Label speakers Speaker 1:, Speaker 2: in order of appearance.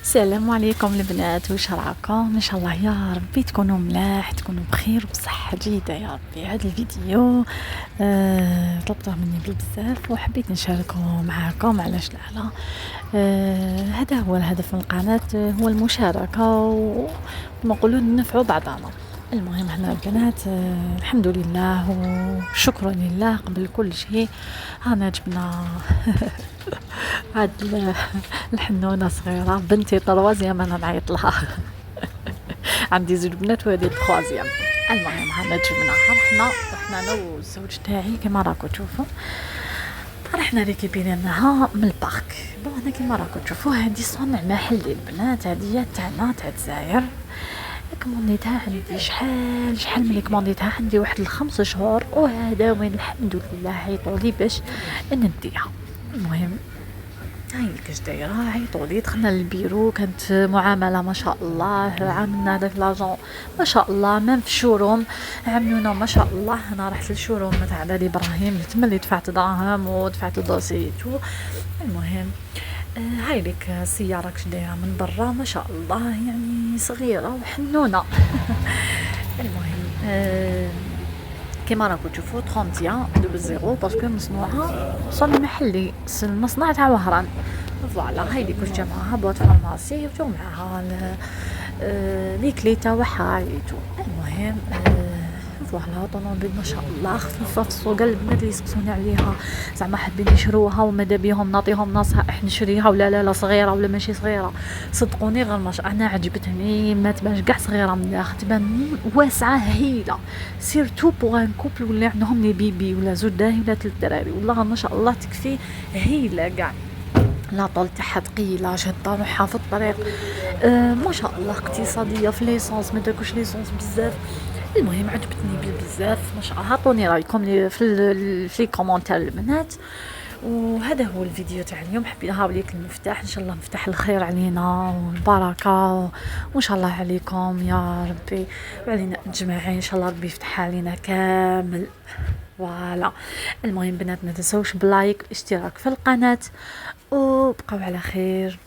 Speaker 1: السلام عليكم البنات، واش راكم؟ ان شاء الله يا ربي تكونوا ملاح، تكونوا بخير وبصحه جيده يا ربي. هذا الفيديو طلبته مني بزاف وحبيت نشاركه معاكم. علاش لا؟ هذا هو الهدف من القناه، هو المشاركه ونقولوا ننفعوا بعضنا. المهم هنا البنات، الحمد لله وشكرا لله قبل كل شيء. هانا جبنا هاد الحنونة صغيرة، بنتي طروازيام انا نعيط لها. عندي زوج بنات وهذه التخوازيام. المهم هانا جبناها، رحنا انا والزوج تاعي كما راكم تشوفوا. رحنا ريكيبيريناها من البارك. بون هنا كما راكم تشوفوا هذه صنع محلي البنات، هذه تاعنا تاع الجزائر. كومونديتها عندي شحال ملي كومونديتها عندي واحد الخمس شهور، وهذا وين الحمد لله عيطولي باش نديها. المهم هاي كاش دايره، عيطولي دخلنا للبيرو، كانت معامله ما شاء الله. عاملنا داك لاجون ما شاء الله، مام في الشوروم عاملونا ما شاء الله. انا رحت للشوروم تاع دادي ابراهيم تما اللي دفعت دراهم ودفعت دوسيتو. المهم هاي لك السياره كاش دايره من برا ما شاء الله، يعني صغيره وحنونه. المهم كما راكم تشوفوا 31 باسكو مصنوعه صنع محلي، المصنع تاع وهران. فوالا هايدي كلش جا معاها بواط فارماسي وجو معاها لي كلي تاعها عيطو. المهم فوالا طونوبيل ما شاء الله خفيفه في السوق. البنات اللي يسقسوني عليها زعما حابين يشروها وماذا بيهم نعطيهم نصائح نشريها ولا لا صغيره ولا ماشي صغيره، صدقوني غير ما انا عجبتني، ما تبانش كاع صغيره من الداخل، تبان واسعه هايله. سيرتو بوغ ان كوبل ولا عندهم لي بيبي ولا زوج داهي ولا ثلاث دراري، والله ما شاء الله تكفي هايله كاع. لا طول تاعها ثقيله شاده روحها في الطريق. ما شاء الله اقتصاديه في ليسونس، ما داكوش ليسونس بزاف. المهم عجبتني بزاف ما شاء الله. عطوني رايكم في لي كومونتير البنات. وهذا هو الفيديو تاع اليوم، حبيت نهاوليك المفتاح. ان شاء الله مفتاح الخير علينا والبركه، وان شاء الله عليكم يا ربي وعلينا اجمعين. ان شاء الله ربي يفتحها علينا كامل. فوالا المهم بنات ما تنسوش بلايك اشتراك في القناه، وبقوا على خير.